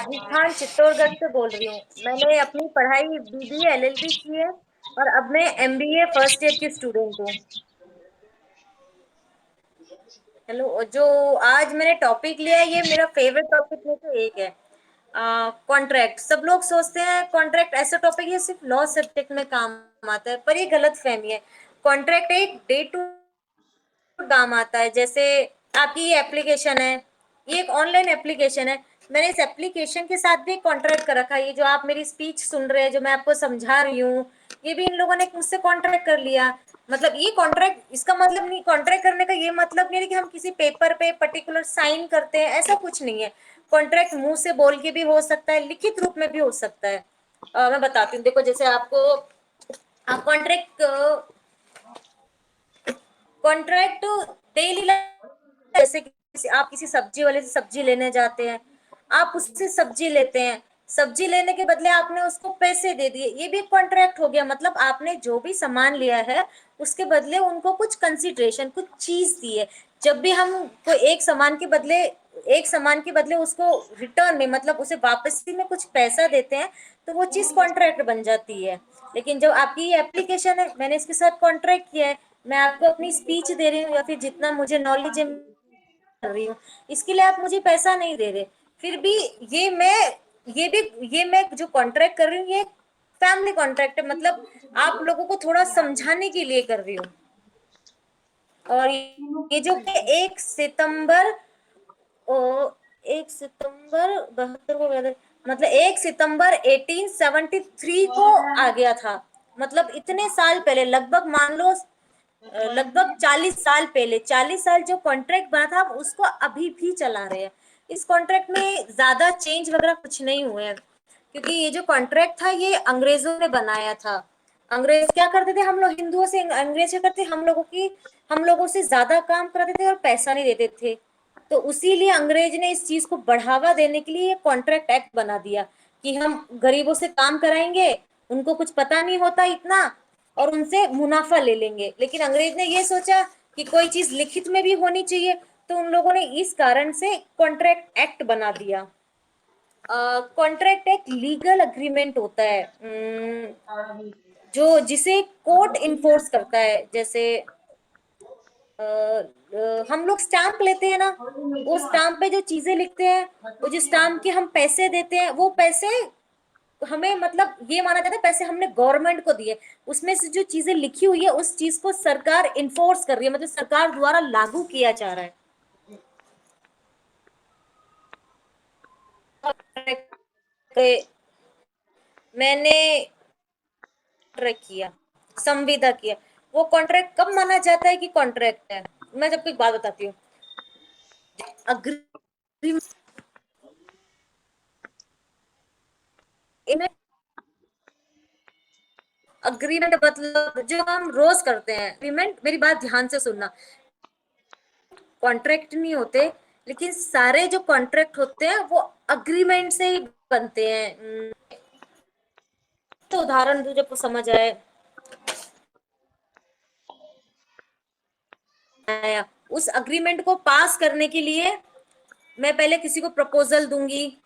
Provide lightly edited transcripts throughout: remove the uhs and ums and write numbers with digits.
राजस्थान चित्तौड़गढ़ से बोल रही हूँ। मैंने अपनी पढ़ाई बीबीए एलएलबी की है और अब मैं एमबीए फर्स्ट ईयर की स्टूडेंट हूँ। हेलो, जो आज मैंने टॉपिक लिया है ये मेरा फेवरेट टॉपिक में से एक है। कॉन्ट्रैक्ट। सब लोग सोचते हैं कॉन्ट्रैक्ट ऐसा टॉपिक है सिर्फ लॉ सब्जेक्ट में काम आता है, पर ये गलत फहमी है। कॉन्ट्रैक्ट एक डे टू काम आता है। जैसे आपकी ये एप्लीकेशन है, ये एक ऑनलाइन एप्लीकेशन है। मैंने इस एप्लीकेशन के साथ भी एक कॉन्ट्रैक्ट कर रखा है। ये जो आप मेरी स्पीच सुन रहे हैं, जो मैं आपको समझा रही हूँ, ये भी इन लोगों ने मुझसे कॉन्ट्रैक्ट कर लिया। मतलब ये कॉन्ट्रैक्ट, इसका मतलब नहीं, कॉन्ट्रैक्ट करने का ये मतलब नहीं है कि हम किसी पेपर पे पर्टिकुलर साइन करते हैं, ऐसा कुछ नहीं है। कॉन्ट्रैक्ट मुंह से बोल के भी हो सकता है, लिखित रूप में भी हो सकता है। मैं बताती हूँ, देखो जैसे आपको कॉन्ट्रैक्ट कॉन्ट्रैक्ट डेली, जैसे कि आप किसी सब्जी वाले से सब्जी लेने जाते हैं, आप उससे सब्जी लेते हैं, सब्जी लेने के बदले आपने उसको पैसे दे दिए, ये भी कॉन्ट्रैक्ट हो गया। मतलब आपने जो भी सामान लिया है उसके बदले उनको कुछ कंसिडरेशन, कुछ चीज दी है। जब भी हम कोई एक सामान के बदले उसको रिटर्न में, मतलब उसे वापसी में कुछ पैसा देते हैं, तो वो चीज कॉन्ट्रैक्ट बन जाती है। लेकिन जब आपकी ये एप्लीकेशन है, मैंने इसके साथ कॉन्ट्रैक्ट किया है, मैं आपको अपनी स्पीच दे रही हूँ या फिर जितना मुझे नॉलेज है कर रही हूँ, इसके लिए आप मुझे पैसा नहीं दे रहे। फिर भी ये मैं ये भी ये मैं जो कॉन्ट्रैक्ट कर रही हूँ, ये फैमिली कॉन्ट्रैक्ट है। मतलब आप लोगों को थोड़ा समझाने के लिए कर रही हूँ। और ये जो कि 1 सितंबर, ओ 1 सितंबर 72 को मतलब 1 सितंबर 1873 को आ गया था। मतलब इतने साल पहले, लगभग मान लो लगभग 40 साल पहले, 40 साल जो कॉन्ट्रैक्ट बना था, हम उसको अभी भी चला रहे हैं। इस कॉन्ट्रैक्ट में ज्यादा चेंज वगैरह कुछ नहीं हुए हैं, क्योंकि ये जो कॉन्ट्रैक्ट था ये अंग्रेजों ने बनाया था। अंग्रेज क्या करते थे, हम लोग हिंदुओं से, अंग्रेज क्या करते, हम लोगों से ज्यादा काम कराते थे और पैसा नहीं देते थे। तो उसीलिए अंग्रेज ने इस चीज को बढ़ावा देने के लिए कॉन्ट्रैक्ट एक्ट बना दिया कि हम गरीबों से काम कराएंगे, उनको कुछ पता नहीं होता इतना, और उनसे मुनाफा ले लेंगे। लेकिन अंग्रेज ने ये सोचा कि कोई चीज लिखित में भी होनी चाहिए, तो उन लोगों ने इस कारण से कॉन्ट्रैक्ट एक्ट बना दिया। कॉन्ट्रैक्ट एक लीगल अग्रीमेंट होता है, जो जिसे कोर्ट इन्फोर्स करता है। जैसे हम लोग स्टाम्प लेते हैं ना, वो स्टाम्प पे जो चीजें लिखते हैं, वो जो स्टाम्प के हम पैसे देते हैं, वो पैसे हमें, मतलब ये माना जाता है पैसे हमने गवर्नमेंट को दिए। उसमें से जो चीजें लिखी हुई है, उस चीज को सरकार इन्फोर्स कर रही है, मतलब सरकार द्वारा लागू किया जा रहा है। मैंने कॉन्ट्रैक्ट किया, संविदा किया। वो कॉन्ट्रैक्ट कब माना जाता है कि कॉन्ट्रैक्ट है? मैं जब एक बात बताती हूँ, अग्रीमेंट, अग्रीमेंट मतलब जो हम रोज करते हैं अग्रीमेंट, मेरी बात ध्यान से सुनना। कॉन्ट्रैक्ट नहीं होते, लेकिन सारे जो कॉन्ट्रैक्ट होते हैं वो अग्रीमेंट से ही बनते हैं। तो उदाहरण दूं जब समझ आया, उस अग्रीमेंट को पास करने के लिए मैं पहले किसी को प्रपोजल दूंगी,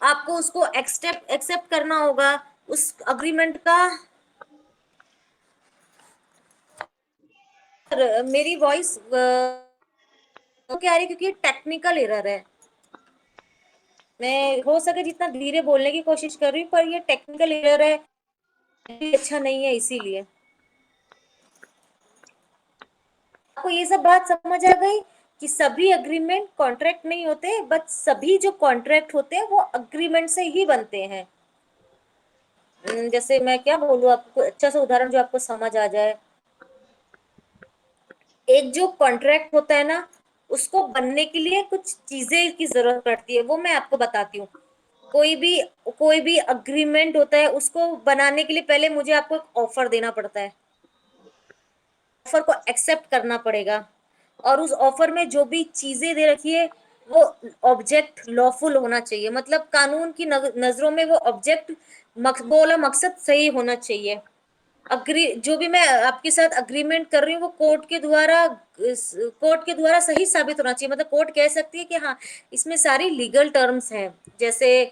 आपको उसको एक्सेप्ट एक्सेप्ट करना होगा उस अग्रीमेंट का। मेरी वॉइस क्या आ रही है, क्योंकि टेक्निकल एरर है। मैं हो सके जितना धीरे बोलने की कोशिश कर रही हूँ, पर ये टेक्निकल एरर है, अच्छा नहीं है, इसीलिए। आपको ये सब बात समझ आ गई कि सभी अग्रीमेंट कॉन्ट्रैक्ट नहीं होते, बट सभी जो कॉन्ट्रैक्ट होते हैं वो अग्रीमेंट से ही बनते हैं। जैसे मैं क्या बोलूँ आपको, अच्छा सा उदाहरण जो आपको समझ आ जाए। एक जो कॉन्ट्रैक्ट होता है ना, उसको बनने के लिए कुछ चीजें की जरूरत पड़ती है, वो मैं आपको बताती हूँ। कोई भी कोई भी अग्रीमेंट होता है, उसको बनाने के लिए पहले मुझे आपको एक ऑफर देना पड़ता है, ऑफर को एक्सेप्ट करना पड़ेगा। और उस ऑफर में जो भी चीजें दे रखी है, वो ऑब्जेक्ट लॉफुल होना चाहिए, मतलब कानून की नजरों में वो ऑब्जेक्ट, बोला मकसद सही होना चाहिए। जो भी मैं आपके साथ अग्रीमेंट कर रही हूँ वो कोर्ट के द्वारा सही साबित होना चाहिए, मतलब कोर्ट कह सकती है कि हाँ इसमें सारी लीगल टर्म्स हैं, जैसे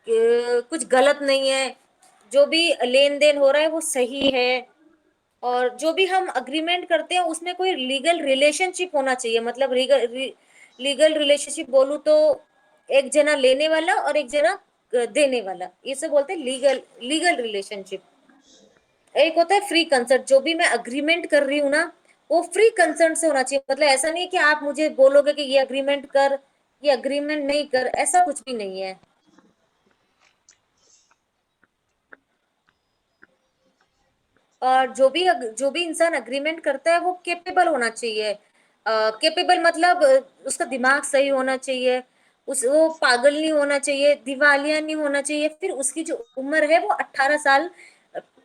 कुछ गलत नहीं है, जो भी लेन देन हो रहा है वो सही है, और जो भी हम अग्रीमेंट करते हैं उसमें कोई लीगल रिलेशनशिप होना चाहिए, मतलब लीगल रिलेशनशिप बोलूं तो एक जना लेने वाला और एक जना देने वाला, इसे बोलते हैं लीगल लीगल रिलेशनशिप। एक होता है फ्री कंसर्ट, जो भी मैं अग्रीमेंट कर रही हूँ ना वो फ्री कंसर्ट से होना चाहिए, मतलब ऐसा नहीं है कि आप मुझे बोलोगे कि ये अग्रीमेंट कर, ये अग्रीमेंट नहीं कर, ऐसा कुछ भी नहीं है। और जो भी इंसान अग्रीमेंट करता है वो केपेबल होना चाहिए। केपेबल मतलब उसका दिमाग सही होना चाहिए, उस वो पागल नहीं होना चाहिए, दिवालिया नहीं होना चाहिए, फिर उसकी जो उम्र है वो 18 साल,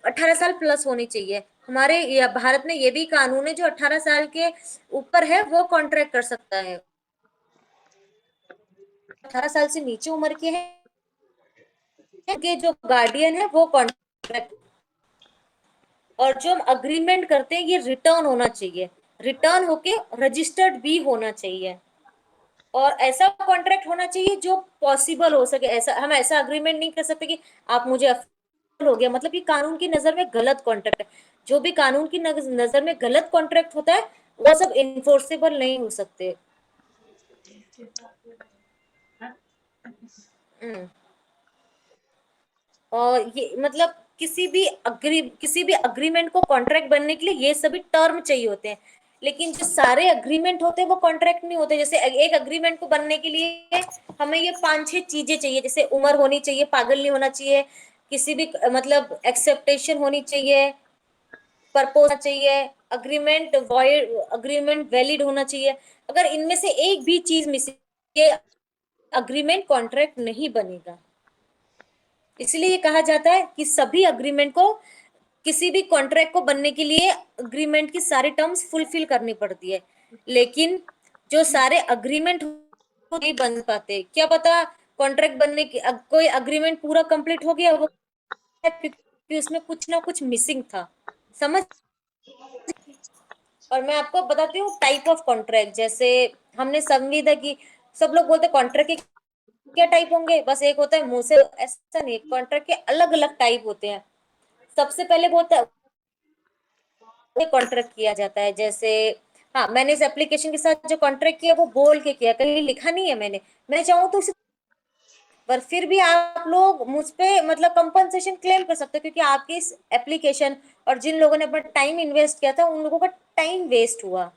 18 साल प्लस होनी चाहिए। हमारे भारत में ये भी कानून है, जो 18 साल के ऊपर है वो कॉन्ट्रैक्ट कर सकता है, 18 साल से नीचे उम्र के हैं के जो गार्डियन है वो कॉन्ट्रैक्ट। और जो हम अग्रीमेंट करते हैं ये रिटर्न होना चाहिए, रिटर्न होके रजिस्टर्ड भी होना चाहिए, और ऐसा कॉन्ट्रैक्ट होना चाहिए जो पॉसिबल हो सके। ऐसा हम ऐसा अग्रीमेंट नहीं कर सकते कि आप मुझे हो गया, मतलब कि कानून की नजर में गलत कॉन्ट्रैक्ट है। जो भी कानून की नजर में गलत कॉन्ट्रैक्ट होता है वो सब इन्फोर्सेबल नहीं हो सकते। हम्म। और ये मतलब किसी भी अग्रीमेंट को कॉन्ट्रैक्ट बनने के लिए ये सभी टर्म चाहिए होते हैं, लेकिन जो सारे अग्रीमेंट होते हैं वो कॉन्ट्रैक्ट नहीं होते। जैसे एक अग्रीमेंट को बनने के लिए हमें ये 5-6 चीजें चाहिए, जैसे उम्र होनी चाहिए, पागल नहीं होना चाहिए, किसी भी मतलब एक्सेप्टेशन होनी चाहिए, परपोज चाहिए, अग्रीमेंट वैलिड होना चाहिए। अगर इनमें से एक भी चीज मिसिंग, ये अग्रीमेंट कॉन्ट्रैक्ट नहीं बनेगा। इसलिए कहा जाता है कि सभी अग्रीमेंट को, किसी भी कॉन्ट्रैक्ट को बनने के लिए अग्रीमेंट की सारी टर्म्स फुलफिल करनी पड़ती है, लेकिन जो सारे अग्रीमेंट नहीं बन पाते, क्या पता कॉन्ट्रैक्ट बनने की कोई अग्रीमेंट पूरा कंप्लीट हो गया वो क्योंकि उसमें कुछ ना कुछ मिसिंग था, समझ। और मैं आपको बताती हूँ टाइप ऑफ कॉन्ट्रैक्ट, जैसे हमने संविदा की, सब लोग बोलते हैं कॉन्ट्रैक्ट के क्या टाइप होंगे, बस एक होता है मुंह से, ऐसा नहीं, कॉन्ट्रैक्ट के अलग अलग टाइप होते हैं। सबसे पहले बोलता है कॉन्ट्रैक्ट किया जाता है, जैसे हाँ मैंने इस एप्लीकेशन के साथ जो कॉन्ट्रैक्ट किया वो बोल के किया, कहीं लिखा नहीं है मैं चाहूँ तो उसे, पर फिर भी आप लोग मुझ पे मतलब कंपनसेशन क्लेम कर सकते हो, क्योंकि आपकी इस एप्लीकेशन और जिन लोगों ने अपना टाइम इन्वेस्ट किया था उन लोगों का टाइम वेस्ट हुआ।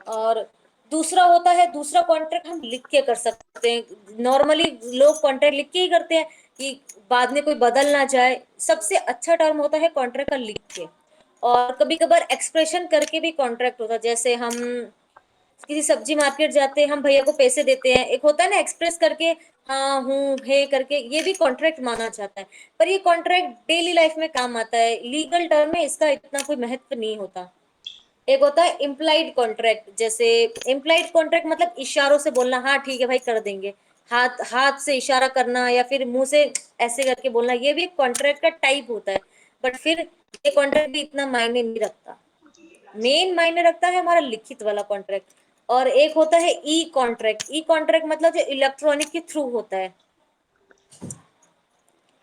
और दूसरा होता है, दूसरा कॉन्ट्रैक्ट हम लिख के कर सकते हैं, नॉर्मली लोग कॉन्ट्रैक्ट लिख के ही करते हैं कि बाद में कोई बदल ना जाए। सबसे अच्छा टर्म होता है कॉन्ट्रैक्ट का लिख के। और कभी कभार एक्सप्रेशन करके भी कॉन्ट्रैक्ट होता है, जैसे हम किसी सब्जी मार्केट जाते हैं, हम भैया को पैसे देते हैं, एक होता है ना एक्सप्रेस करके, हाँ हूँ है करके, ये भी कॉन्ट्रैक्ट माना जाता है। पर ये कॉन्ट्रैक्ट डेली लाइफ में काम आता है, लीगल टर्म में इसका इतना कोई महत्व नहीं होता। एक होता है इम्प्लाइड कॉन्ट्रैक्ट, जैसे इम्प्लाइड कॉन्ट्रैक्ट मतलब इशारों से बोलना, हाँ ठीक है भाई कर देंगे, हाथ हाथ से इशारा करना या फिर मुंह से ऐसे करके बोलना, ये भी एक कॉन्ट्रैक्ट का टाइप होता है। बट फिर ये कॉन्ट्रैक्ट भी इतना मायने नहीं रखता, मेन मायने रखता है हमारा लिखित वाला कॉन्ट्रैक्ट। और एक होता है ई कॉन्ट्रैक्ट मतलब जो इलेक्ट्रॉनिक के थ्रू होता है,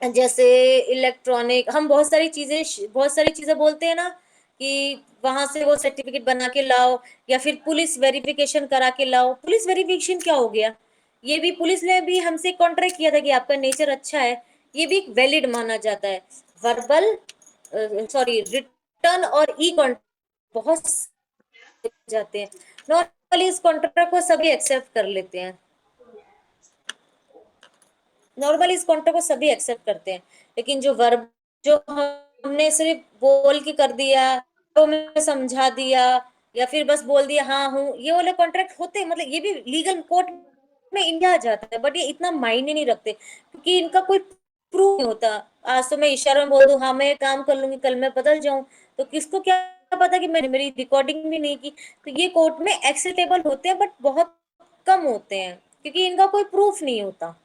जैसे इलेक्ट्रॉनिक हम बहुत सारी चीजें बोलते हैं ना कि वहां से वो सर्टिफिकेट बना के लाओ, या फिर पुलिस वेरिफिकेशन करा के लाओ। पुलिस वेरिफिकेशन क्या हो गया, ये भी पुलिस ने भी हमसे कॉन्ट्रैक्ट किया था कि आपका नेचर अच्छा है, ये भी वैलिड माना जाता है। वर्बल सॉरी रिटर्न और ई कॉन्ट्रैक्ट बहुत जाते हैं, नॉर्मली इस कॉन्ट्रैक्ट को सभी एक्सेप्ट कर लेते हैं, नॉर्मली इस कॉन्ट्रैक्ट को सभी एक्सेप्ट करते हैं। लेकिन जो हमने सिर्फ बोल के कर दिया, तो में समझा दिया, या फिर बस बोल दिया हाँ हूँ, ये वाले कॉन्ट्रैक्ट होते हैं, मतलब ये भी लीगल कोर्ट में इंडिया आ जाता है, बट ये इतना मायने नहीं रखते क्योंकि इनका कोई प्रूफ नहीं होता। आज तो मैं इशारों में बोल दूं हाँ मैं काम कर लूंगी, कल मैं बदल जाऊं, तो किसको क्या पता कि मैंने मेरी रिकॉर्डिंग भी नहीं की। तो ये कोर्ट में एक्सेप्टेबल होते हैं बट बहुत कम होते हैं, क्योंकि इनका कोई प्रूफ नहीं होता।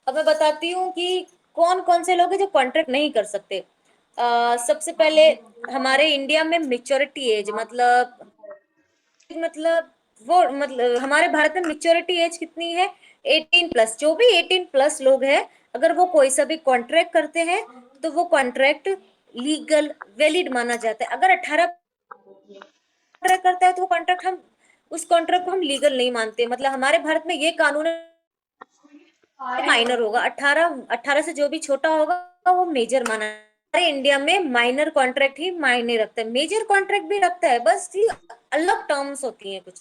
अब मैं बताती हूँ कि कौन कौन से लोग हैं जो कॉन्ट्रैक्ट नहीं कर सकते। सबसे पहले हमारे इंडिया में मेच्योरिटी एज मतलब वो मतलब हमारे भारत में मेच्योरिटी एज कितनी है, 18+। जो भी 18+ लोग हैं, अगर वो कोई सा भी कॉन्ट्रैक्ट करते हैं तो वो कॉन्ट्रैक्ट लीगल वैलिड माना जाता है। अगर 18 कॉन्ट्रैक्ट करता है तो वो कॉन्ट्रैक्ट हम उस कॉन्ट्रैक्ट को हम लीगल नहीं मानते। मतलब हमारे भारत में ये कानून है, माइनर होगा, 18 से जो भी छोटा होगा वो मेजर माना है। हमारे इंडिया में माइनर कॉन्ट्रैक्ट ही मायने रखता है, मेजर कॉन्ट्रैक्ट भी रखता है, बस ये अलग टर्म्स होती हैं कुछ।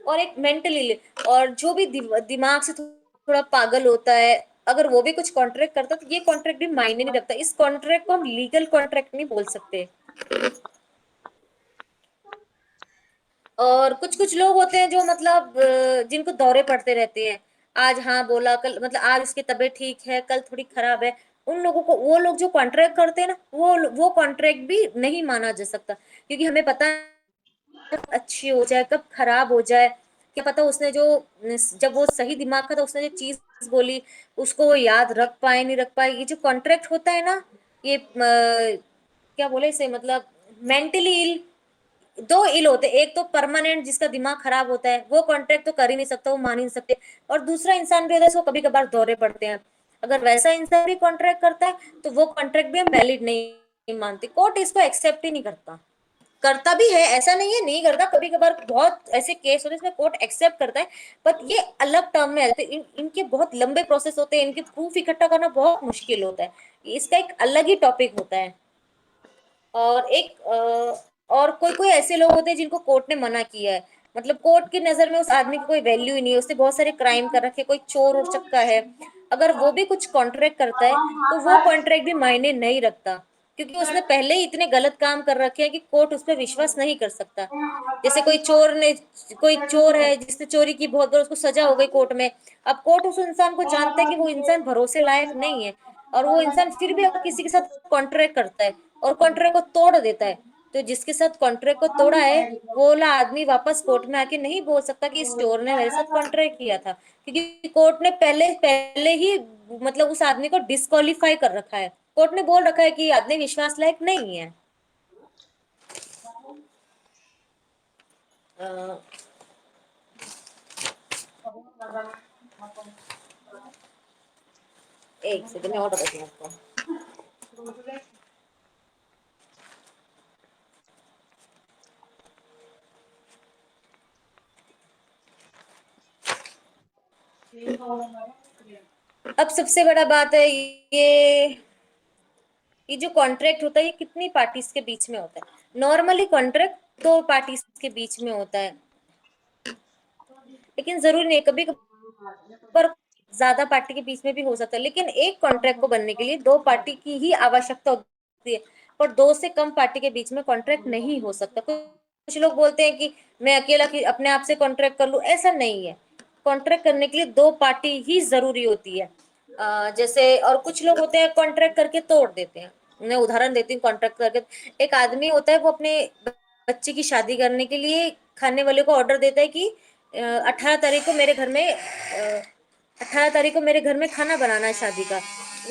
और एक मेंटली, और जो भी दिमाग से थोड़ा पागल होता है, अगर वो भी कुछ कॉन्ट्रैक्ट करता है तो ये कॉन्ट्रैक्ट भी मायने नहीं रखता। इस कॉन्ट्रैक्ट को हम लीगल कॉन्ट्रैक्ट नहीं बोल सकते। और कुछ कुछ लोग होते हैं जो मतलब जिनको दौरे पड़ते रहते हैं, आज हाँ बोला, कल मतलब आज उसकी तबीयत ठीक है, कल थोड़ी खराब है। उन लोगों को, वो लोग जो कॉन्ट्रैक्ट करते हैं ना, वो कॉन्ट्रैक्ट भी नहीं माना जा सकता, क्योंकि हमें पता है कब अच्छी हो जाए कब खराब हो जाए। क्या पता उसने जो, जब वो सही दिमाग का था, उसने जो चीज बोली उसको वो याद रख पाए नहीं रख पाए। ये जो कॉन्ट्रैक्ट होता है ना, ये क्या बोले इसे, मतलब मेंटली इल, दो इल होते हैं। एक तो परमानेंट जिसका दिमाग खराब होता है, वो कॉन्ट्रैक्ट तो कर ही नहीं सकता, वो मान ही नहीं सकते। और दूसरा इंसान भी होता है, उसको कभी कभार दौरे पड़ते हैं। अगर वैसा इंसान भी कॉन्ट्रैक्ट करता है तो वो कॉन्ट्रैक्ट भी हम वैलिड नहीं मानते, कोर्ट इसको एक्सेप्ट ही नहीं करता। करता भी है, ऐसा नहीं है नहीं करता, कभी कभार बहुत ऐसे केस होते हैं इसमें कोर्ट एक्सेप्ट करता है। बट ये अलग टर्म में आते हैं, इनके बहुत लंबे प्रोसेस होते हैं, इनके प्रूफ इकट्ठा करना बहुत मुश्किल होता है। इसका एक अलग ही टॉपिक होता है। और एक और कोई कोई ऐसे लोग होते हैं जिनको कोर्ट ने मना किया है, मतलब कोर्ट की नजर में उस आदमी की कोई वैल्यू ही नहीं है, उसने बहुत सारे क्राइम कर रखे, कोई चोर और चक्का है, अगर वो भी कुछ कॉन्ट्रैक्ट करता है तो वो कॉन्ट्रैक्ट भी मायने नहीं रखता, क्योंकि उसने पहले ही इतने गलत काम कर रखे हैं कि कोर्ट उस पर विश्वास नहीं कर सकता। जैसे कोई चोर है जिसने चोरी की, बहुत बार उसको सजा हो गई कोर्ट में। अब कोर्ट उस इंसान को जानता है कि वो इंसान भरोसे लायक नहीं है, और वो इंसान फिर भी अगर किसी के साथ कॉन्ट्रैक्ट करता है और कॉन्ट्रैक्ट को तोड़ देता है, तो जिसके साथ कॉन्ट्रैक्ट को तोड़ा है वो वाला आदमी वापस कोर्ट में आके नहीं बोल सकता कि इस चोर ने मेरे साथ कॉन्ट्रैक्ट किया था, क्योंकि कोर्ट ने पहले पहले ही मतलब उस आदमी को डिस्क्वालीफाई कर रखा है। कोर्ट ने बोल रखा है कि ये आदमी विश्वास लायक नहीं है। अ, एक सेकंड में और बताती हूँ आपको। अब सबसे बड़ा बात है ये जो कॉन्ट्रैक्ट होता है ये कितनी पार्टीज के बीच में होता है। नॉर्मली कॉन्ट्रैक्ट 2 पार्टीज के बीच में होता है, लेकिन जरूरी नहीं, कभी पर ज्यादा पार्टी के बीच में भी हो सकता है। लेकिन एक कॉन्ट्रैक्ट को बनने के लिए 2 पार्टी की ही आवश्यकता होती है, और 2 से कम पार्टी के बीच में कॉन्ट्रैक्ट नहीं हो सकता। कुछ लोग बोलते हैं कि मैं अकेला अपने आप से कॉन्ट्रैक्ट कर लूं, ऐसा नहीं है। कॉन्ट्रैक्ट करने के लिए 2 पार्टी ही जरूरी होती है। जैसे और कुछ लोग होते हैं कॉन्ट्रैक्ट करके तोड़ देते हैं। मैं उदाहरण देती हूँ कॉन्ट्रैक्ट करके। एक आदमी होता है, वो अपने बच्चे की शादी करने के लिए खाने वाले को ऑर्डर देता है कि 18 तारीख को मेरे घर में 18 तारीख को मेरे घर में खाना बनाना है शादी का।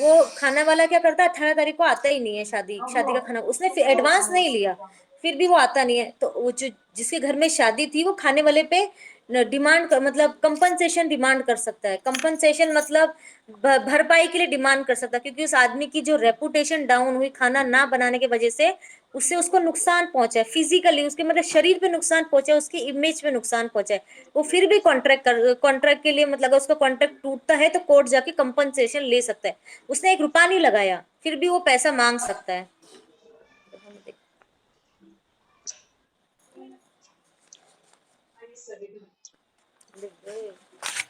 वो खाना वाला क्या करता है, 18 तारीख को आता ही नहीं है, शादी शादी का खाना उसने फिर एडवांस नहीं लिया, फिर भी वो आता नहीं है। तो वो जो जिसके घर में शादी थी वो खाने वाले पे डिमांड कर, मतलब कंपनसेशन डिमांड कर सकता है। कंपनसेशन मतलब भरपाई के लिए डिमांड कर सकता है, क्योंकि उस आदमी की जो रेपुटेशन डाउन हुई खाना ना बनाने की वजह से, उससे उसको नुकसान पहुंचा है फिजिकली, उसके मतलब शरीर पे नुकसान पहुंचा है, उसकी इमेज पे नुकसान पहुंचा है। वो फिर भी कॉन्ट्रैक्ट के लिए मतलब अगर उसका कॉन्ट्रैक्ट टूटता है तो कोर्ट जाके कंपनसेशन ले सकता है। उसने 1 रुपया नहीं लगाया, फिर भी वो पैसा मांग सकता है।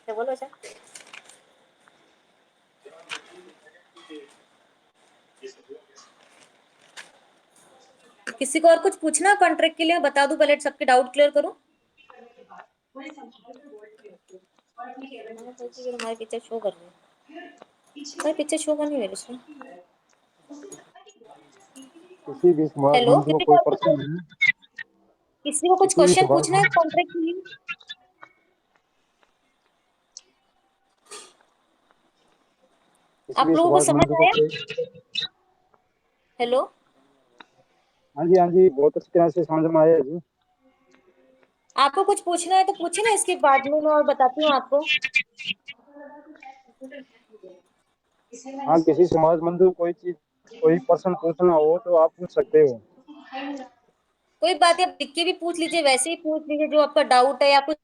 क्या बोलो अच्छा। किसी को और कुछ पूछना कॉन्ट्रैक्ट के लिए, बता दूं पहले सबके डाउट क्लियर करूं। हमारे पिक्चर शो कर रही है, हमारी पिक्चर शो करनी है मेरे से। किसी भी स्मार्ट हेलो, फोन को कोई पर्सन है, किसी को कुछ किसी भी क्वेश्चन स्मार्ट पूछना है फोन कॉन्ट्रैक्ट के लिए। किसी आप भी लोगों को सुभाष समझ मंदिर को आया? कोई। हेलो। हाँ जी, बहुत अच्छी तरह से समझ में आया जी। आपको कुछ पूछना है तो पूछे ना, इसके बाद में मैं और बताती हूँ आपको। हाँ, किसी समाज मंदिर को कोई चीज, कोई प्रश्न पूछना हो तो आप पूछ सकते हो। कोई बात है, आप लिख के भी पूछ लीजिए, वैसे ही पूछ लीजिए जो आपका डाउट है या कुछ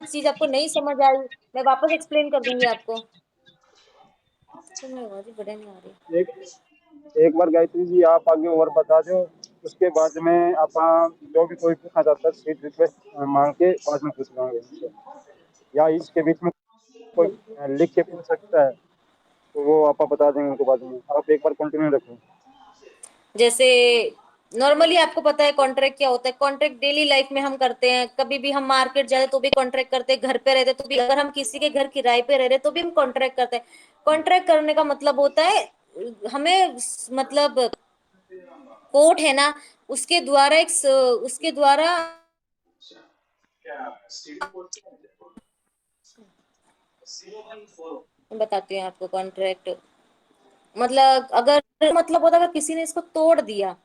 चीज आपको नहीं समझ आई, मैं वापस एक्सप्लेन कर दूंगी आपको। तो मेरी आवाज ही बढ़िया नहीं आ रही। एक एक बार गायत्री जी आप आगे और बता दो। उसके बाद में आप जो भी कोई पूछना चाहता है सीट रिक्वेस्ट मांग के बाद में पूछ लेंगे उनसे। या इसके बीच में कोई लिख के पूछ सकता है, तो वो आप बता देंगे उनको बाद में। आप एक बार कंटिन्यू रखें। जैसे नॉर्मली आपको पता है कॉन्ट्रैक्ट क्या होता है। कॉन्ट्रैक्ट डेली लाइफ में हम करते हैं, कभी भी हम मार्केट जाते तो भी कॉन्ट्रैक्ट करते हैं, घर पे रहते तो भी, अगर हम किसी के घर किराए पे रह रहे तो भी हम कॉन्ट्रैक्ट करते हैं। कॉन्ट्रैक्ट करने का मतलब होता है हमें, मतलब कोर्ट है ना, उसके द्वारा उसके द्वारा बताती हूँ आपको। कॉन्ट्रैक्ट मतलब अगर, मतलब होता है अगर किसी ने इसको तोड़ दिया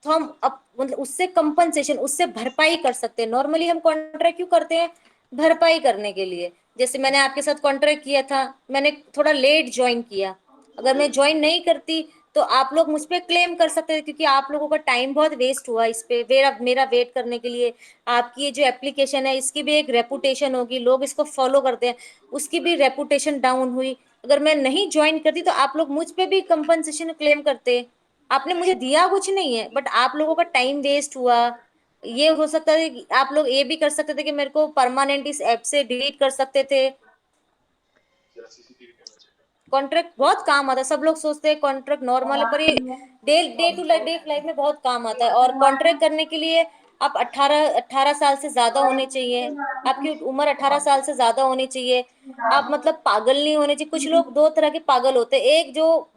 तो हम अब मतलब उससे कंपनसेशन, उससे भरपाई कर सकते हैं। नॉर्मली हम कॉन्ट्रैक्ट क्यों करते हैं? भरपाई करने के लिए। जैसे मैंने आपके साथ कॉन्ट्रैक्ट किया था, मैंने थोड़ा लेट ज्वाइन किया, अगर मैं ज्वाइन नहीं करती तो आप लोग मुझ पे क्लेम कर सकते थे, क्योंकि आप लोगों का टाइम बहुत वेस्ट हुआ इस पे, मेरा मेरा वेट करने के लिए। आपकी ये जो एप्लीकेशन है इसकी भी एक रेपुटेशन होगी, लोग इसको फॉलो करते हैं, उसकी भी रेपुटेशन डाउन हुई। अगर मैं नहीं ज्वाइन करती तो आप लोग मुझ पे भी कंपनसेशन क्लेम करते। आपने मुझे दिया कुछ नहीं है, बट आप लोगों का टाइम वेस्ट हुआ। ये हो सकता है कि आप लोग ये भी कर सकते थे कि मेरे को परमानेंट इस ऐप से डिलीट कर सकते थे। कॉन्ट्रैक्ट बहुत काम आता है, सब लोग सोचते हैं कॉन्ट्रैक्ट नॉर्मल है, पर ये day day to day life में बहुत काम आता है। और कॉन्ट्रैक्ट करने के लिए आप 18 साल से ज्यादा होने चाहिए, आपकी उम्र 18 साल से ज्यादा होनी चाहिए। आप मतलब पागल नहीं होने चाहिए। कुछ लोग दो तरह के पागल होते हैं, एक जो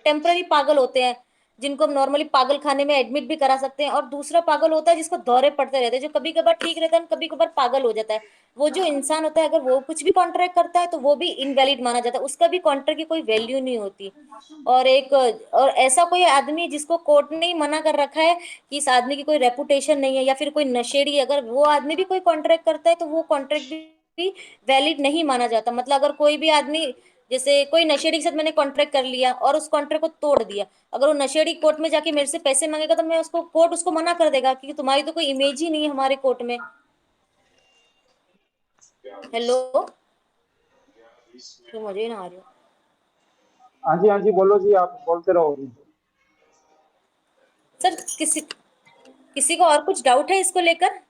टेम्पररी पागल होते हैं, जिनको हम नॉर्मली पागल खाने में एडमिट भी करा सकते हैं, और दूसरा पागल होता है जिसको दौरे पड़ते रहते हैं, जो कभी कभार ठीक रहता है कभी कभार पागल हो जाता है। वो जो इंसान होता है अगर वो कुछ भी कॉन्ट्रैक्ट करता है तो वो भी इनवैलिड माना जाता है, उसका भी कॉन्ट्रैक्ट की कोई वैल्यू नहीं होती। और एक, और ऐसा कोई आदमी जिसको कोर्ट ने ही मना कर रखा है कि इस आदमी की कोई रेपुटेशन नहीं है या फिर कोई नशेड़ी, अगर वो आदमी भी कोई कॉन्ट्रैक्ट करता है तो वो कॉन्ट्रैक्ट भी वैलिड नहीं माना जाता। मतलब अगर कोई भी आदमी, जैसे कोई नशेड़ी के साथ मैंने कॉन्ट्रैक्ट कर लिया और उस कॉन्ट्रैक्ट को तोड़ दिया, अगर वो नशेड़ी कोर्ट में जाके मेरे से पैसे मांगेगा तो मैं उसको, कोर्ट उसको मना कर देगा, क्योंकि तुम्हारी तो कोई इमेज ही नहीं है हमारे कोर्ट में। हेलो। तो मुझे ही ना आ रही हो। हाँ जी, हाँ जी, बोलो जी, आप बोलते रहो। सर, किसी किसी को और कुछ डाउट है इसको लेकर?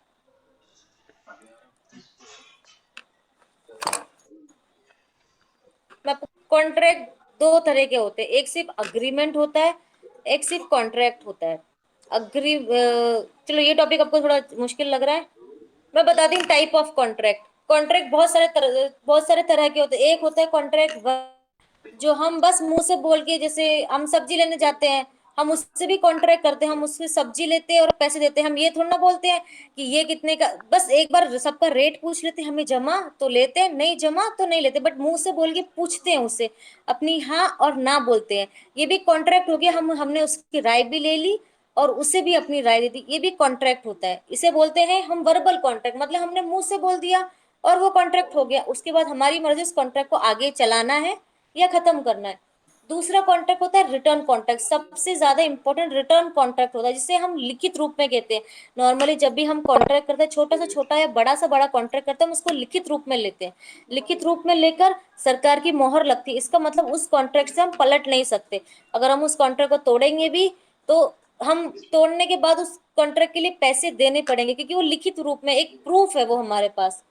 मैं, कॉन्ट्रैक्ट दो तरह के होते हैं, एक सिर्फ अग्रीमेंट होता है, एक सिर्फ कॉन्ट्रैक्ट होता है। चलो ये टॉपिक आपको थोड़ा मुश्किल लग रहा है, मैं बता दी टाइप ऑफ कॉन्ट्रैक्ट। कॉन्ट्रैक्ट बहुत सारे तरह के होते हैं। एक होता है कॉन्ट्रैक्ट जो हम बस मुंह से बोल के, जैसे हम सब्जी लेने जाते हैं, हम उससे भी कॉन्ट्रैक्ट करते हैं, हम उससे सब्जी लेते हैं और पैसे देते हैं। हम ये थोड़ा ना बोलते हैं कि ये कितने का, बस एक बार सबका रेट पूछ लेते हैं, हमें जमा तो लेते हैं, नहीं जमा तो नहीं लेते, बट मुंह से बोल के पूछते हैं उससे, अपनी हाँ और ना बोलते हैं। ये भी कॉन्ट्रैक्ट हो गया, हमने उसकी राय भी ले ली और उसे भी अपनी राय दे दी, ये भी कॉन्ट्रैक्ट होता है। इसे बोलते हैं हम वर्बल कॉन्ट्रैक्ट, मतलब हमने मुंह से बोल दिया और वो कॉन्ट्रैक्ट हो गया, उसके बाद हमारी मर्जी उस कॉन्ट्रैक्ट को आगे चलाना है या खत्म करना है। दूसरा कॉन्ट्रैक्ट होता है रिटर्न कॉन्ट्रैक्ट, सबसे ज्यादा इंपॉर्टेंट रिटर्न कॉन्ट्रैक्ट होता है, जिसे हम लिखित रूप में कहते हैं। नॉर्मली जब भी हम कॉन्ट्रैक्ट करते हैं, छोटा से छोटा या बड़ा सा बड़ा कॉन्ट्रैक्ट करते हैं, हम उसको लिखित रूप में लेते हैं। लिखित रूप में लेकर सरकार की मोहर लगती है, इसका मतलब उस कॉन्ट्रैक्ट से हम पलट नहीं सकते। अगर हम उस कॉन्ट्रैक्ट को तोड़ेंगे भी तो हम तोड़ने के बाद उस कॉन्ट्रैक्ट के लिए पैसे देने पड़ेंगे, क्योंकि वो लिखित रूप में एक प्रूफ है वो हमारे पास।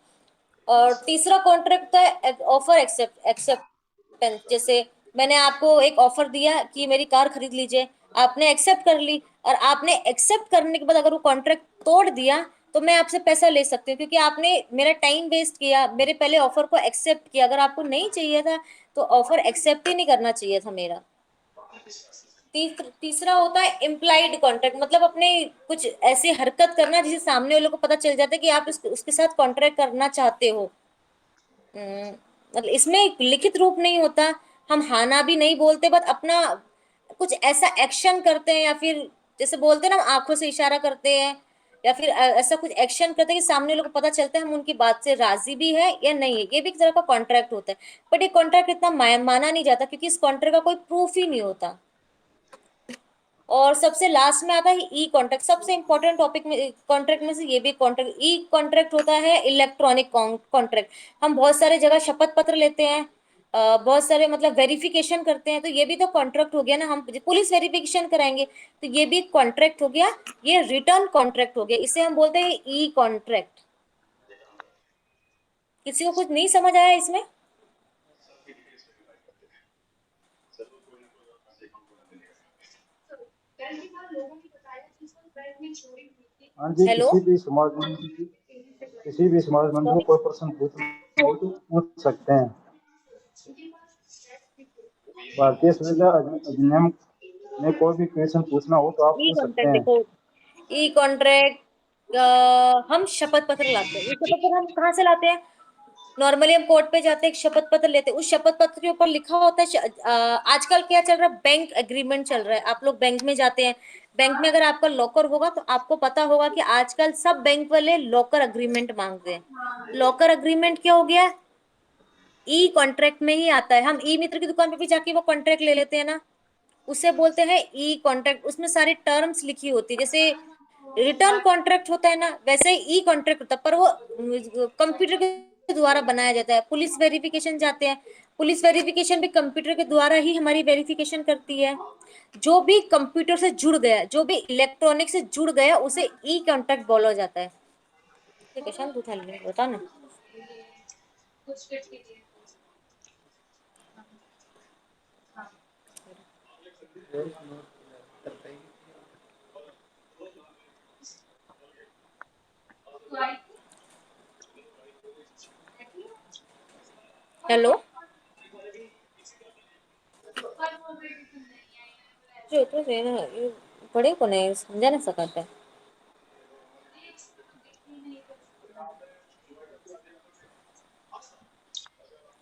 और तीसरा कॉन्ट्रैक्ट है ऑफर एक्सेप्टेंस। जैसे मैंने आपको एक ऑफर दिया कि मेरी कार खरीद लीजिए, आपने एक्सेप्ट कर ली, और आपने एक्सेप्ट करने के बाद अगर वो कॉन्ट्रैक्ट तोड़ दिया तो मैं आपसे पैसा ले सकती हूँ, क्योंकि आपने मेरा टाइम वेस्ट किया, मेरे पहले ऑफर को एक्सेप्ट किया। अगर आपको नहीं चाहिए था तो ऑफर एक्सेप्ट ही नहीं करना चाहिए था मेरा। तीसरा होता है इम्प्लाइड कॉन्ट्रैक्ट, मतलब अपने कुछ ऐसी हरकत करना जिसे सामने वालों को पता चल जाता है कि आप उसके साथ कॉन्ट्रैक्ट करना चाहते हो। मतलब इसमें लिखित रूप नहीं होता, हम हाँ ना भी नहीं बोलते, बट अपना कुछ ऐसा एक्शन करते हैं, या फिर जैसे बोलते हैं ना, हम आंखों से इशारा करते हैं, या फिर ऐसा कुछ एक्शन करते हैं कि सामने लोग को पता चलता है हम उनकी बात से राजी भी है या नहीं है। ये भी एक तरह का कॉन्ट्रैक्ट होता है, बट ये कॉन्ट्रैक्ट इतना माना नहीं जाता, क्योंकि इस कॉन्ट्रैक्ट का कोई प्रूफ ही नहीं होता। और सबसे लास्ट में आता है ई कॉन्ट्रैक्ट, सबसे इंपॉर्टेंट टॉपिक में कॉन्ट्रैक्ट में से ये भी कॉन्ट्रैक्ट। ई कॉन्ट्रैक्ट होता है इलेक्ट्रॉनिक कॉन्ट्रैक्ट। हम बहुत सारे जगह शपथ पत्र लेते हैं, बहुत सारे मतलब वेरिफिकेशन करते हैं, तो ये भी तो कॉन्ट्रैक्ट हो गया ना। हम पुलिस वेरिफिकेशन कराएंगे तो ये भी कॉन्ट्रैक्ट हो गया, ये रिटर्न कॉन्ट्रैक्ट हो गया, इसे हम बोलते हैं ई कॉन्ट्रैक्ट। किसी को कुछ नहीं समझ आया इसमें? हाँ जी, हेलो, किसी भी समाज मंदिर को सॉरी। कोई प्रश्न पूछना हो तो पूछ सकते हैं। भारतीय संविधान अधिनियम में कोई भी क्वेश्चन पूछना हो तो आप ई पूछ सकते कॉन्ट्रैक्ट हैं। देखो, ई कॉन्ट्रैक्ट हम शपथ पत्र लाते हैं। ये शपथ पत्र हम कहाँ से लाते हैं? नॉर्मली हम कोर्ट पे जाते हैं, एक शपथ पत्र लेते हैं, उस शपथ पत्र के ऊपर लिखा होता है आजकल क्या चल रहा है, बैंक एग्रीमेंट चल रहा है। आप लोग बैंक में जाते हैं, बैंक में अगर आपका लॉकर होगा तो आपको पता होगा कि आजकल सब बैंक वाले लॉकर अग्रीमेंट मांगते हैं। लॉकर अग्रीमेंट क्या हो गया? ई कॉन्ट्रैक्ट में ही आता है। हम ई मित्र की दुकान पे भी जाके वो कॉन्ट्रैक्ट ले लेते हैं ना, उसे बोलते हैं ई कॉन्ट्रैक्ट। उसमें सारी टर्म्स लिखी होती है, जैसे रिटर्न कॉन्ट्रैक्ट होता है ना, वैसे ही ई कॉन्ट्रैक्ट होता है, पर वो कंप्यूटर के द्वारा बनाया जाता है। पुलिस वेरिफिकेशन जाते हैं, पुलिस वेरिफिकेशन भी कंप्यूटर के द्वारा ही हमारी वेरिफिकेशन करती है। जो भी कंप्यूटर से जुड़ गया, जो भी इलेक्ट्रॉनिक से जुड़ गया, उसे ई कॉन्ट्रैक्ट बोला जाता है। ठीक है, शांत उठा लिया, बता ना। हेलो, जो तो ये पढ़े को नहीं समझा नहीं सकता।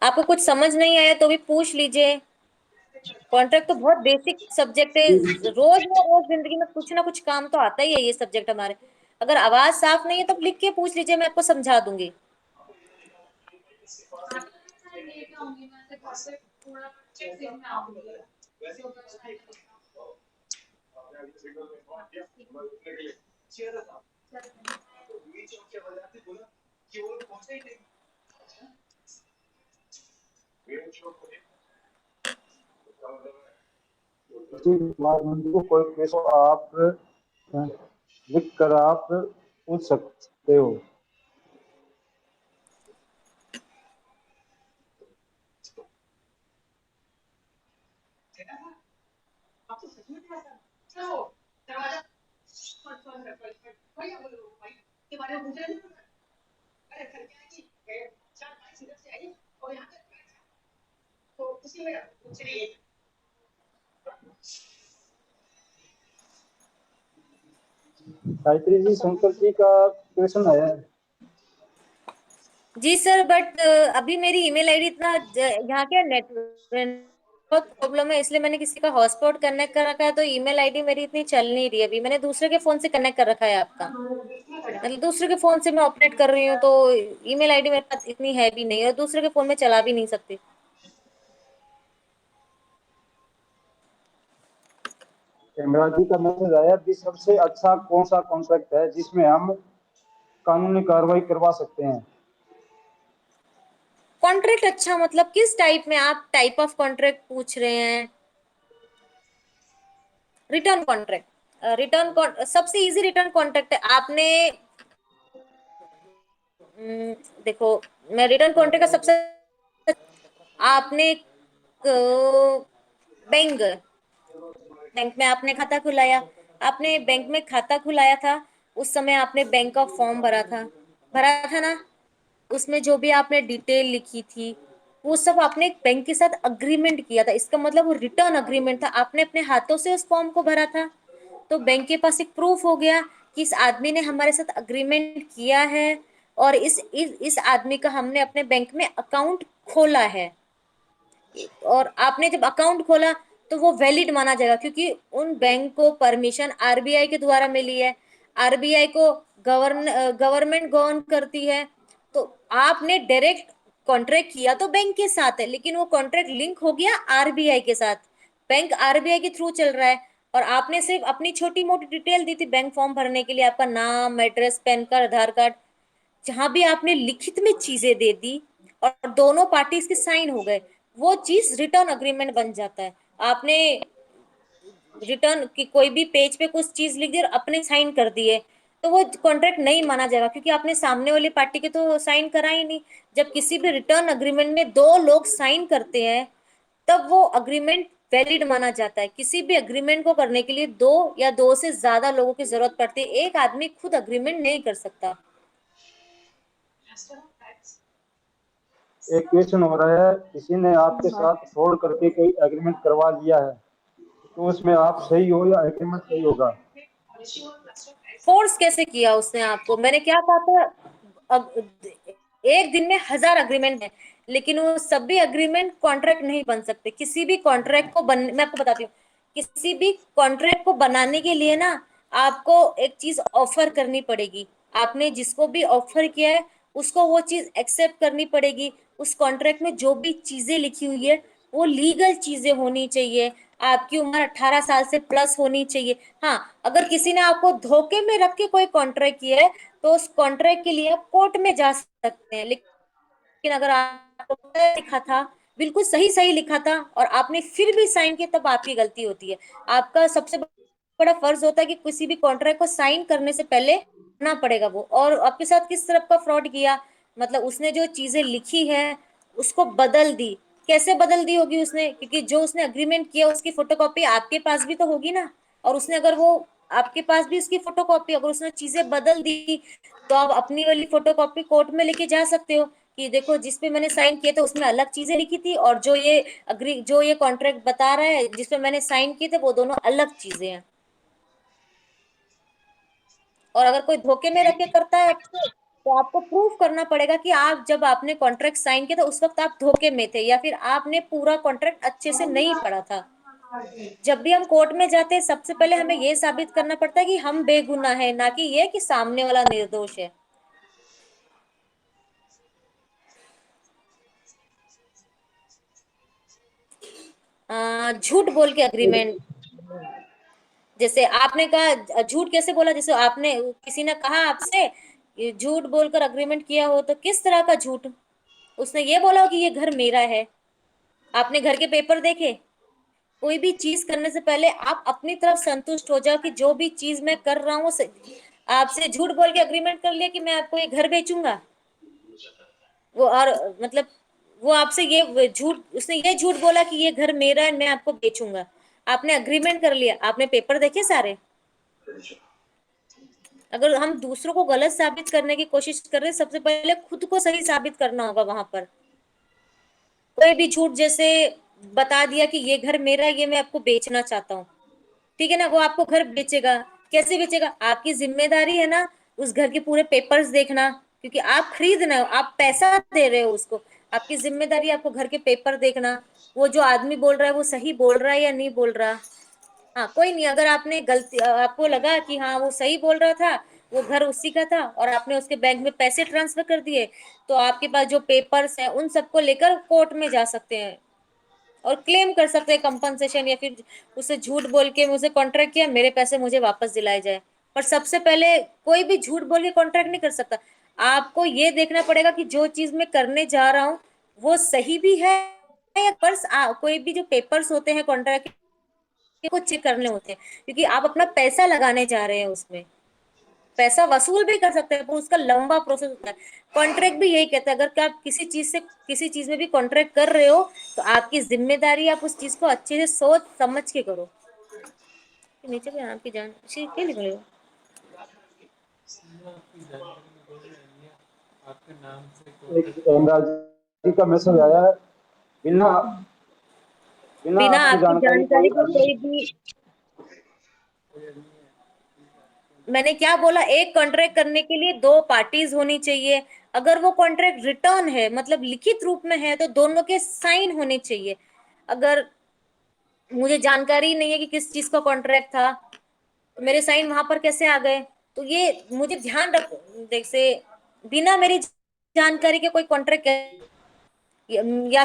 आपको कुछ समझ नहीं आया तो भी पूछ लीजिए। कॉन्ट्रैक्ट तो बहुत बेसिक सब्जेक्ट है, रोज ना रोज जिंदगी में कुछ ना कुछ काम तो आता ही है ये सब्जेक्ट हमारे। अगर आवाज साफ नहीं है तो लिख के पूछ लीजिए, मैं आपको समझा दूंगी। किसी भी समाज मंदिर को कोई क्वेश्चन आप लिख कर आप पूछ सकते हो। गायत्री जी, शंकर जी का क्वेश्चन है। जी सर, बट अभी मेरी ईमेल आईडी इतना यहाँ क्या नेटवर्क बहुत प्रॉब्लम है, इसलिए मैंने किसी का हॉटस्पॉट कनेक्ट कर रखा है, तो ईमेल आईडी मेरी इतनी चल नहीं रही है। अभी मैंने दूसरे के फोन से कनेक्ट कर रखा है आपका, मतलब दूसरे के फोन से मैं ऑपरेट कर रही हूँ, तो ईमेल आईडी मेरे पास इतनी है भी नहीं, और दूसरे के फोन में चला भी नहीं सकती। इमरान जी का मैसेज आया कि सबसे अच्छा कौन सा कॉन्ट्रैक्ट है जिसमें हम कानूनी कार्रवाई करवा सकते हैं। कॉन्ट्रैक्ट अच्छा मतलब किस टाइप में आप टाइप ऑफ कॉन्ट्रैक्ट पूछ रहे हैं? रिटर्न कॉन्ट्रैक्ट, सबसे इजी रिटर्न कॉन्ट्रैक्ट है। आपने देखो, मैं रिटर्न कॉन्ट्रैक्ट का सबसे, आपने बैंक बैंक में आपने खाता खुलाया, आपने बैंक में खाता खुलाया था, उस समय आपने बैंक का फॉर्म भरा था ना, उसमें जो भी आपने डिटेल लिखी थी, वो सब आपने एक बैंक के साथ अग्रीमेंट किया था। इसका मतलब वो रिटर्न अग्रीमेंट था, आपने अपने हाथों से उस फॉर्म को भरा था। तो बैंक के पास एक प्रूफ हो गया कि इस आदमी ने हमारे साथ अग्रीमेंट किया है, और इस आदमी का हमने अपने बैंक में अकाउंट खोला है। और आपने जब अकाउंट खोला तो वो वैलिड माना जाएगा, क्योंकि उन बैंक को परमिशन आरबीआई के द्वारा मिली है। आरबीआई को गवर्नमेंट गवर्न करती है। तो आपने डायरेक्ट कॉन्ट्रैक्ट किया तो बैंक के साथ है, लेकिन वो कॉन्ट्रैक्ट लिंक हो गया आरबीआई के साथ। बैंक आरबीआई के थ्रू चल रहा है, और आपने सिर्फ अपनी छोटी मोटी डिटेल दी थी बैंक फॉर्म भरने के लिए, आपका नाम, एड्रेस, पैन कार्ड, आधार कार्ड। जहां भी आपने लिखित में चीजें दे दी और दोनों पार्टीज के साइन हो गए, वो चीज रिटर्न अग्रीमेंट बन जाता है। आपने रिटर्न की कोई भी पेज पे कुछ चीज लिख दी और अपने साइन कर दिए, तो वो कॉन्ट्रैक्ट नहीं माना जाएगा, क्योंकि आपने सामने वाली पार्टी के तो साइन करा ही नहीं। जब किसी भी रिटर्न अग्रीमेंट में दो लोग साइन करते हैं, तब वो अग्रीमेंट वैलिड माना जाता है। किसी भी अग्रीमेंट को करने के लिए दो या दो से ज्यादा लोगों की जरूरत पड़ती है, एक आदमी खुद अग्रीमेंट नहीं कर सकता। एक क्वेश्चन हो रहा है, किसी ने आपके हाँ। साथ फ्रॉड करके कोई एग्रीमेंट करवा लिया है, तो उसमें आप सही हो या एग्रीमेंट सही होगा? फोर्स कैसे किया उसने आपको? मैंने क्या कहा था? अब एक दिन में 1000 अग्रीमेंट है, लेकिन वो सभी अग्रीमेंट कॉन्ट्रैक्ट नहीं बन सकते। किसी भी कॉन्ट्रैक्ट को मैं आपको बताती हूँ, किसी भी कॉन्ट्रैक्ट को बनाने के लिए ना, आपको एक चीज ऑफर करनी पड़ेगी। आपने जिसको भी ऑफर किया है, उसको वो चीज एक्सेप्ट करनी पड़ेगी। उस कॉन्ट्रैक्ट में जो भी चीजें लिखी हुई है, वो लीगल चीजें होनी चाहिए। आपकी उम्र 18 साल से प्लस होनी चाहिए। हाँ, अगर किसी ने आपको धोखे में रख के कोई कॉन्ट्रैक्ट किया है, तो उस कॉन्ट्रैक्ट के लिए आप कोर्ट में जा सकते हैं। लेकिन अगर आपको पता लिखा था, बिल्कुल सही सही लिखा था, और आपने फिर भी साइन किया, तब आपकी गलती होती है। आपका सबसे बड़ा फर्ज होता है कि किसी भी कॉन्ट्रैक्ट को साइन करने से पहले करना पड़ेगा वो। और आपके साथ किस तरह का फ्रॉड किया, मतलब उसने जो चीजें लिखी है उसको बदल दी। कैसे बदल दी होगी उसने? क्योंकि जो उसने अग्रीमेंट किया उसकी फोटोकॉपी आपके पास भी तो होगी ना। और उसने अगर वो आपके पास भी उसकी फोटोकॉपी, अगर उसने चीजें बदल दी, तो आप अपनी वाली फोटोकॉपी कोर्ट में लेके जा सकते हो कि देखो, जिस पे मैंने साइन किया था उसमें अलग चीजें लिखी थी, और जो ये कॉन्ट्रैक्ट बता रहा है जिसपे मैंने साइन किए थे, वो दोनों अलग चीजें हैं। और अगर कोई धोखे में रख के करता है आपसे, तो आपको प्रूफ करना पड़ेगा कि आप जब आपने कॉन्ट्रैक्ट साइन किया था उस वक्त आप धोखे में थे, या फिर आपने पूरा कॉन्ट्रैक्ट अच्छे से नहीं पढ़ा था। जब भी हम कोर्ट में जाते हैं, सबसे पहले हमें ये साबित करना पड़ता है कि हम बेगुनाह है, ना कि ये कि सामने वाला निर्दोष है। झूठ बोल के अग्रीमेंट, जैसे आपने कहा झूठ कैसे बोला, जैसे आपने किसी ने कहा आपसे ये झूठ बोलकर अग्रीमेंट किया हो, तो किस तरह का झूठ? उसने ये बोला हो कि ये घर मेरा है। आपने घर के पेपर देखे? कोई भी चीज करने से पहले आप अपनी तरफ संतुष्ट हो जाओ कि जो भी चीज मैं कर रहा हूँ आपसे झूठ बोल के अग्रीमेंट कर लिया कि मैं आपको ये घर बेचूंगा। वो और मतलब वो आपसे ये झूठ, उसने ये झूठ बोला कि ये घर मेरा है, मैं आपको बेचूंगा। आपने अग्रीमेंट कर लिया, आपने पेपर देखे सारे? अगर हम दूसरों को गलत साबित करने की कोशिश कर रहे हैं, सबसे पहले खुद को सही साबित करना होगा वहां पर। कोई भी झूठ, जैसे बता दिया कि ये घर मेरा है, ये मैं आपको बेचना चाहता हूँ, ठीक है ना? वो आपको घर बेचेगा। कैसे बेचेगा? आपकी जिम्मेदारी है ना उस घर के पूरे पेपर्स देखना, क्योंकि आप खरीद रहे हो, आप पैसा दे रहे हो उसको। आपकी जिम्मेदारी है आपको घर के पेपर देखना, वो जो आदमी बोल रहा है वो सही बोल रहा है या नहीं बोल रहा। हाँ, कोई नहीं, अगर आपने गलती, आपको लगा कि हाँ वो सही बोल रहा था, वो घर उसी का था, और आपने उसके बैंक में पैसे ट्रांसफर कर दिए, तो आपके पास जो पेपर्स हैं उन सबको लेकर कोर्ट में जा सकते हैं और क्लेम कर सकते हैं कंपनसेशन, या फिर उसे झूठ बोल के मुझे कॉन्ट्रैक्ट किया, मेरे पैसे मुझे वापस दिलाए जाए। पर सबसे पहले कोई भी झूठ बोल के कॉन्ट्रैक्ट नहीं कर सकता। आपको ये देखना पड़ेगा कि जो चीज मैं करने जा रहा हूँ वो सही भी है, या कोई भी जो पेपर्स होते हैं कॉन्ट्रैक्ट के, को चेक करने होते हैं, क्योंकि आप अपना पैसा लगाने जा रहे हैं उसमें। पैसा वसूल भी कर सकते हैं, पर उसका लंबा प्रोसेस होता है। कॉन्ट्रैक्ट भी यही कहता है, अगर आप किसी चीज में भी कॉन्ट्रैक्ट कर रहे हो, तो आपकी जिम्मेदारी, आप उस चीज को अच्छे से सोच समझ के करो। नीचे भी आपकी जान क्या लिख रहे हो? एक हेमराज जी का मैसेज आया है, बिना बिना बिना आपकी आपकी जानकारी जानकारी कोई के कोई भी, मैंने क्या बोला, एक कॉन्ट्रैक्ट करने के लिए दो पार्टीज होनी चाहिए। अगर वो कॉन्ट्रैक्ट रिटर्न है, मतलब लिखित रूप में है, तो दोनों के साइन होने चाहिए। अगर मुझे जानकारी नहीं है कि किस चीज का कॉन्ट्रैक्ट था, तो मेरे साइन वहां पर कैसे आ गए? तो ये मुझे ध्यान रख, देख से बिना मेरी जानकारी के कोई कॉन्ट्रैक्ट, या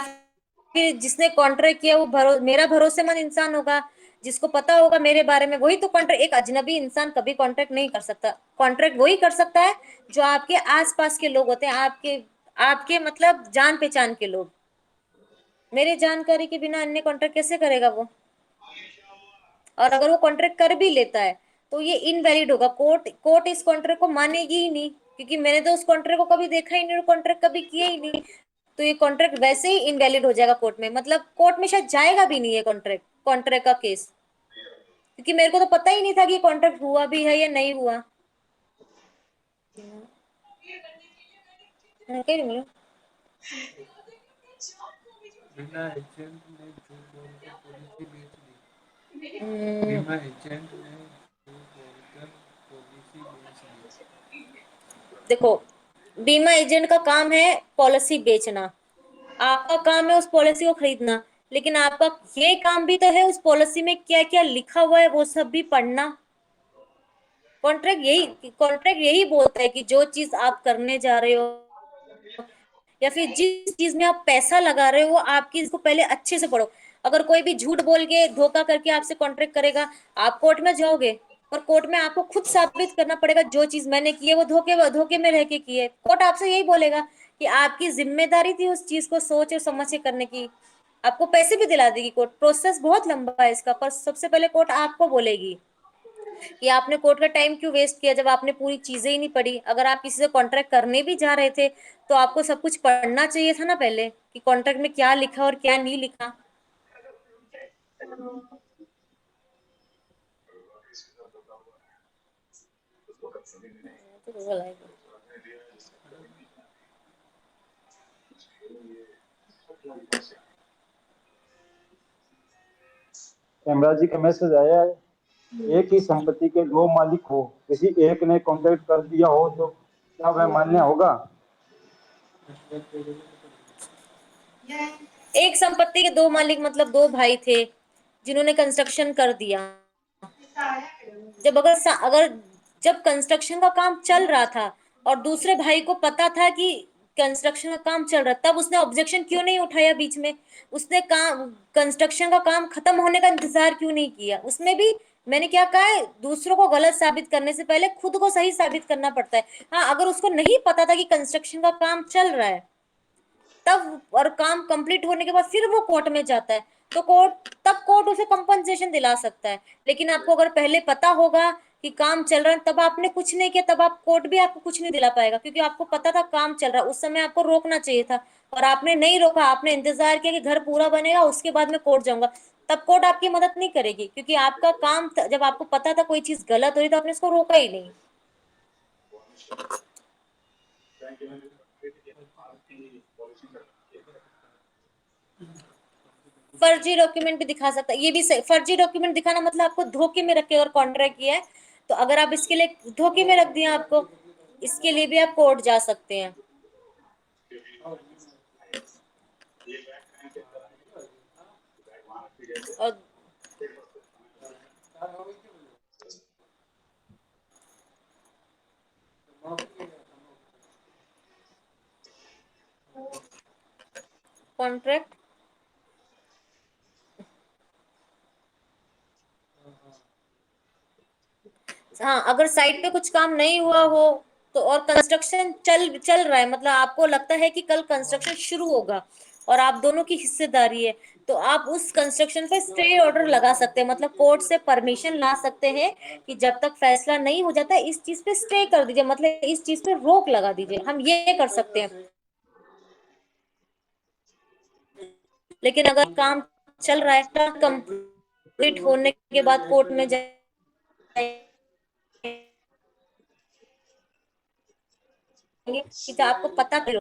फिर जिसने कॉन्ट्रैक्ट किया वो मेरा भरोसेमंद इंसान होगा, जिसको पता होगा मेरे बारे में, वही तो कॉन्ट्रैक्ट। एक अजनबी इंसान कभी कॉन्ट्रैक्ट नहीं कर सकता। कॉन्ट्रैक्ट वही कर सकता है जो आपके आसपास के लोग होते हैं, आपके आपके मतलब जान पहचान के लोग। मेरे जानकारी के बिना अन्य कॉन्ट्रैक्ट कैसे करेगा वो? और अगर वो कॉन्ट्रैक्ट कर भी लेता है तो ये इनवैलिड होगा। कोर्ट इस कॉन्ट्रैक्ट को मानेगी ही नहीं, क्योंकि मैंने तो उस कॉन्ट्रैक्ट को कभी देखा ही नहीं, कॉन्ट्रैक्ट कभी किया ही नहीं। तो ये कॉन्ट्रैक्ट वैसे ही इनवैलिड हो जाएगा कोर्ट में, मतलब कोर्ट में शायद जाएगा भी नहीं ये कॉन्ट्रैक्ट कॉन्ट्रैक्ट का केस, क्योंकि मेरे को तो पता ही नहीं था कि कॉन्ट्रैक्ट हुआ भी है या नहीं हुआ। कहीं नहीं। बिना एजेंट ने झूठ बोलकर पॉलिसी बेच दी। हम्म, बीमा एजेंट ने झूठ बोलकर पॉलिसी बेच दी। देखो, बीमा एजेंट का काम है पॉलिसी बेचना, आपका काम है उस पॉलिसी को खरीदना, लेकिन आपका ये काम भी तो है उस पॉलिसी में क्या क्या लिखा हुआ है वो सब भी पढ़ना। कॉन्ट्रैक्ट यही बोलता है कि जो चीज आप करने जा रहे हो, या फिर जिस चीज में आप पैसा लगा रहे हो, वो आपकी इसको पहले अच्छे से पढ़ो। अगर कोई भी झूठ बोल के धोखा करके आपसे कॉन्ट्रैक्ट करेगा, आप कोर्ट में जाओगे, और कोर्ट में आपको खुद साबित करना पड़ेगा जो चीज मैंने की है वो धोखे धोखे में रह के की है। कोर्ट आपसे यही बोलेगा कि आपकी जिम्मेदारी थी उस चीज को सोच और समझ के करने की। आपको पैसे भी दिला देगी कोर्ट। प्रोसेस बहुत लंबा है इसका, पर सबसे पहले कोर्ट आपको बोलेगी कि आपने कोर्ट का टाइम क्यों वेस्ट किया जब आपने पूरी चीजें ही नहीं पढ़ी। अगर आप किसी से कॉन्ट्रैक्ट करने भी जा रहे थे तो आपको सब कुछ पढ़ना चाहिए था ना पहले, कि कॉन्ट्रैक्ट में क्या लिखा और क्या नहीं लिखा। हेमराज जी का मैसेज आया है। एक ही संपत्ति के दो मालिक हो, किसी एक ने कॉन्ट्रैक्ट कर दिया हो तो क्या वह मान्य होगा? एक संपत्ति के दो मालिक मतलब दो भाई थे जिन्होंने कंस्ट्रक्शन कर दिया। जब अगर जब कंस्ट्रक्शन का काम चल रहा था और दूसरे भाई को पता था कि कंस्ट्रक्शन का काम चल रहा, तब उसने ऑब्जेक्शन क्यों नहीं उठाया बीच में? उसने काम कंस्ट्रक्शन का काम खत्म होने का इंतजार क्यों नहीं किया? उसमें भी मैंने क्या कहा है, दूसरों को गलत साबित करने से पहले खुद को सही साबित करना पड़ता है। हाँ, अगर उसको नहीं पता था कि कंस्ट्रक्शन का काम चल रहा है, तब और काम कंप्लीट होने के बाद फिर वो कोर्ट में जाता है, तो कोर्ट उसे कंपनसेशन दिला सकता है। लेकिन आपको अगर पहले पता होगा कि काम चल रहा है, तब आपने कुछ नहीं किया, तब आप कोर्ट भी आपको कुछ नहीं दिला पाएगा, क्योंकि आपको पता था काम चल रहा है। उस समय आपको रोकना चाहिए था, और आपने नहीं रोका, आपने इंतजार किया कि घर पूरा बनेगा उसके बाद मैं कोर्ट जाऊंगा। तब कोर्ट आपकी मदद नहीं करेगी, क्योंकि आपका काम जब आपको पता था कोई चीज गलत हो रही तो आपने उसको रोका ही नहीं। फर्जी डॉक्यूमेंट भी दिखा सकता है, ये भी सही। फर्जी डॉक्यूमेंट दिखाना मतलब आपको धोखे में रख के अगर कॉन्ट्रैक्ट किया है, तो अगर आप इसके लिए धोखे में रख दिया आपको, इसके लिए भी आप कोर्ट जा सकते हैं। और कॉन्ट्रैक्ट, हाँ, अगर साइट पे कुछ काम नहीं हुआ हो तो, और कंस्ट्रक्शन चल चल रहा है, मतलब आपको लगता है कि कल कंस्ट्रक्शन शुरू होगा और आप दोनों की हिस्सेदारी है, तो आप उस कंस्ट्रक्शन पे स्टे ऑर्डर लगा सकते हैं। मतलब कोर्ट से परमिशन ला सकते हैं कि जब तक फैसला नहीं हो जाता इस चीज पे स्टे कर दीजिए, मतलब इस चीज पे रोक लगा दीजिए, हम ये कर सकते हैं। लेकिन अगर काम चल रहा है, कंप्लीट होने के बाद कोर्ट में जाएंगे कि तो आपको पता करो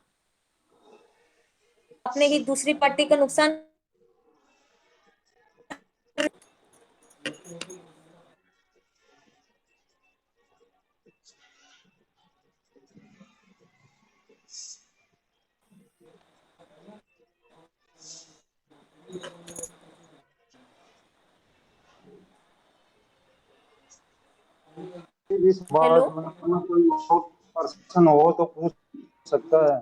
अपने ही दूसरी पार्टी का नुकसान। इस हेलो। बात में अपना कोई और पर्सन हो तो पूछ सकता है।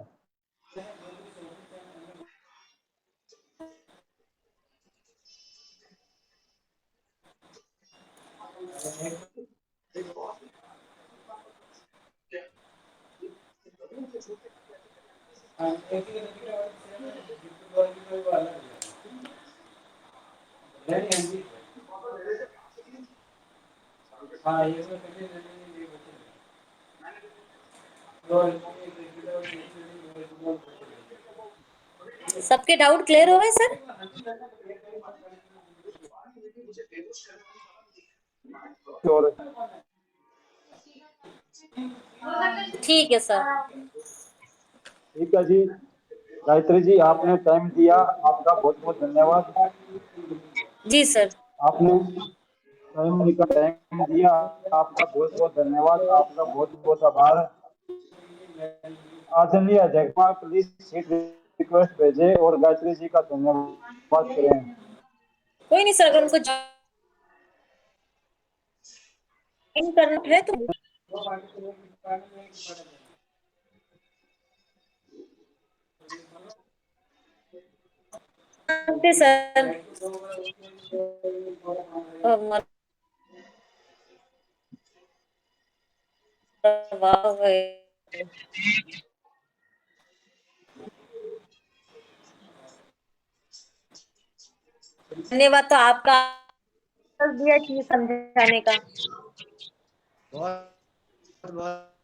सबके डाउट क्लियर हो गए सर? और ठीक है सर। ठीक है जी, गायत्री जी आपने टाइम दिया, आपका बहुत बहुत धन्यवाद। जी सर। आपने टाइम का टाइम दिया, आपका बहुत बहुत धन्यवाद, आपका बहुत बहुत आभार। आदरणीय जगमा प्लीज सीट रिक्वेस्ट भेजे और गायत्री जी का धन्यवाद करें। कोई नहीं सर, अगर उनको ज्वाइन करना है तो करते सर। मरवा गए। धन्यवाद तो आपका दिया चीज समझाने का। बहुत बहुत